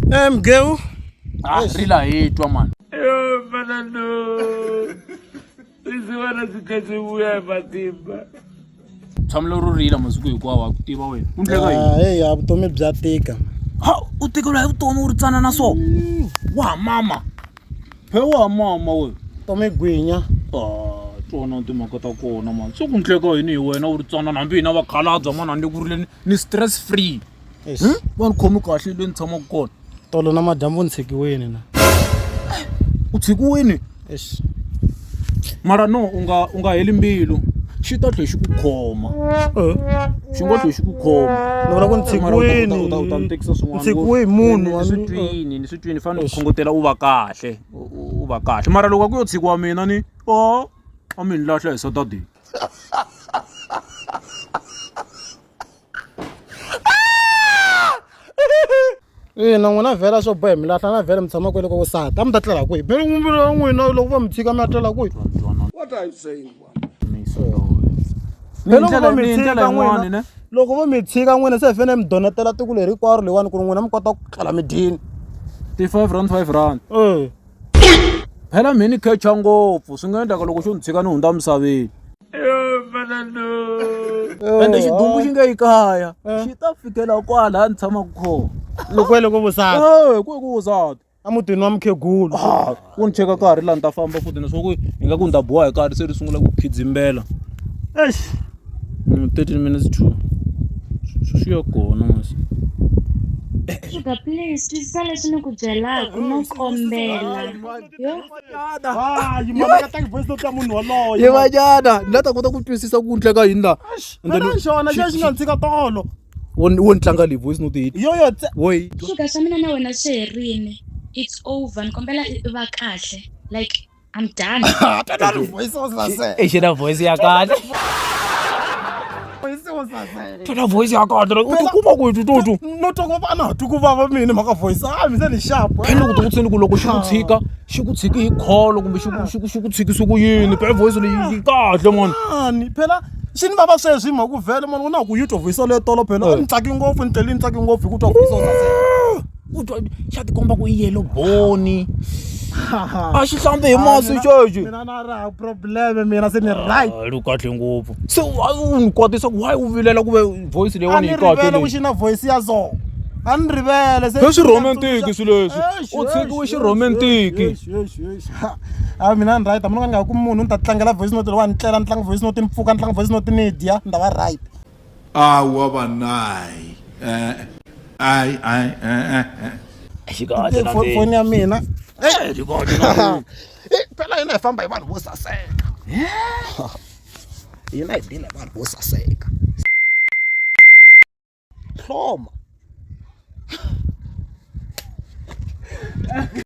Mgeu. Rila hitwa man. Yo manano. Isiwana sikasibuya matimba. Tshamela ro rila masiku hinkwawo a ku tiva wena. U ndleka yini? Hey, ya vutomi bya tika. Ha, u tikela hi vutomi u ri tsana na so. Wa mama. Phewa mama we. Vutomi gwinya. Tsona timhaka ta kona man. So ku ndleka yini hi wena u ri tsana nambi hina vakhalabya man handle ku rile ni stress free. Va ni khomi kahle le ni tshamaka kona. Tolo na madyambu ni tshikiweni na. U tshikiwini? Eish. Mara no u nga heli mbilu. Xi ta tlhe xi ku khoma. Xi nga tlhe xi ku khoma. Ni vula ku ni tshikiweni. U ta ni tekisa swin'wana. Tshikiwe hi munhu. Ni swi twini fanele ku khongotela u va kahle. U va kahle. Mara loko a ku yo tshikiwa mina ni a mi ni lahla hi Saturday. Na n'wina vhela swo boha mi lahla na vhela mi tshama kwele ko sata a mi ta tlela kwihi phela n'wina wa n'wina loko va mi tshika mi ya tlela kwihi. What are you saying? Loko vo mi tshika n'wina se hi fanele mi donetela tiko leri hinkwaro leyiwani ku ri n'wina mi kota ku tlela mi dyini. R5. Phela mi ni kecha ngopfu swi nga endlaka loko xo ni tshika ni hundza misaveni. Yo manano. Ende xidumbu xi nga yi kaya xi ta fikela kwala ni tshamaka kona. Loko loko vusati. Ku vusati. A mutini wa mukhegulu. Ku ni cheka karhi laha ni ta famba futhi leswaku hi nga ku ni ta boha hi karhi se ri sungula ku khidzimbela. 13 minutes to swi ya kona masi. Sugar please twisisa leswi ni ku byelaka no kombela yo Ye vanyana ni la ta kota ku twisisa ku ndleka yini la. xona xi nga tshika tolo wo ni tlanga leyi voice note hit yoyo woyi Sugar swa mina na wena swi herile, it's over ni kombela i va kahle like I'm done. xi na voice ya kahle tona voice ya kahle u tikuma kwihi tutu no toko va na twi ku vava mina mhaka voice mi se ni sharp phela ku tikutseni ku loko xi ku tshiki hi kholo kumbe xi ku tshikisi ku yini phela voice leyi yi kahle mani phela xi ni vava sweswi hi mhaka ku vhele mani ku na ku yi twa voice leyo tolo phela ni tsaki ngopfu ni tleli ni tsaki ngopfu hi ku twa voice u twa xa tikomba ku i yellow boni a xi hlambi hi masi xexi mina na ra problem mina se ni right ri kahle ngopfu se u ni kwatisa ku why u vilela ku ve voice leyiwani yi kahle leyi ku xi na voice ya so a ni rivele se swi romantic swileswi u tshikiwe xi romantic a mina ni right a mina nga ku munhu ni ta tlangela voice note lewa ni tlela ni tlanga voice note ni pfuka ni tlanga voice note ni dya ni ta va right Wa nai. foni ya mina phela yina hi famba hi vanhu vo saseka hina hi dila hi vanhu vo saseka hloma